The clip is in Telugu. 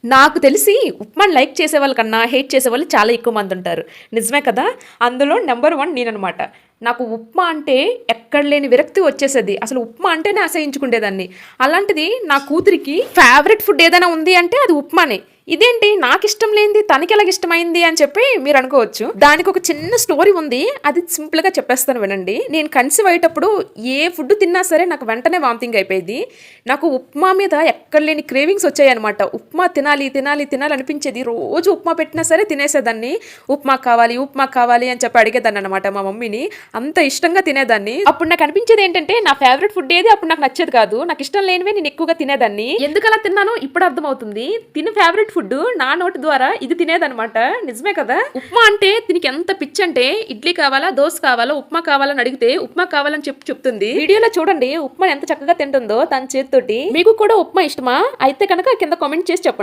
నాకు తెలిసి ఉప్మాని లైక్ చేసేవాళ్ళ కన్నా హేట్ చేసేవాళ్ళు చాలా ఎక్కువ మంది ఉంటారు. నిజమే కదా? అందులో నెంబర్ 1 నేననమాట. నాకు ఉప్మా అంటే ఎక్కడ లేని విరక్తి వచ్చేసేది. అసలు ఉప్మా అంటేనే అసహించుకునేదాన్ని. అలాంటిది నా కూతురికి ఫేవరెట్ ఫుడ్ ఏదైనా ఉంది అంటే అది ఉప్మానే. ఇదేంటి నాకిష్టం లేనిది తనకెలాగ ఇష్టమైంది అని చెప్పి మీరు అనుకోవచ్చు. దానికి ఒక చిన్న స్టోరీ ఉంది. అది సింపుల్‌గా చెప్పేస్తాను వినండి. నేను కన్సీవ్ అయ్యేటప్పుడు ఏ ఫుడ్ తిన్నా సరే నాకు వెంటనే వామిటింగ్ అయిపోయేది. నాకు ఉప్మా మీద ఎక్కడ లేని క్రేవింగ్స్ వచ్చాయన్నమాట. ఉప్మా తినాలి, తినాలి, తినాలి అనిపించేది. రోజు ఉప్మా పెట్టినా సరే తినేసేదాన్ని. ఉప్మా కావాలి అని చెప్పి అడిగేదాన్ననమాట మా మమ్మీని. అంత ఇష్టంగా తినేదాన్ని. అప్పుడు నాకు అనిపించేది ఏంటంటే నా ఫేవరెట్ ఫుడ్ ఏది అప్పుడు నాకు నచ్చేది కాదు. నాకు ఇష్టం లేనివే నేను ఎక్కువగా తినేదాన్ని. ఎందుకలా తిన్నానో ఇప్పుడు అర్థమవుతుంది. తిని ఫేవరెట్ ఫుడ్ నా నోటి ద్వారా ఇది తినేదనమాట. నిజమే కదా? ఉప్మా అంటే దీనికి ఎంత పిచ్చి అంటే ఇడ్లీ కావాలా, దోశ కావాలా, ఉప్మా కావాలని అడిగితే ఉప్మా కావాలని చెప్తుంది. వీడియోలో చూడండి ఉప్మా ఎంత చక్కగా తింటుందో తన చేతితోటి. మీకు కూడా ఉప్మా ఇష్టమా? అయితే కనుక కింద కామెంట్ చేసి చెప్పండి.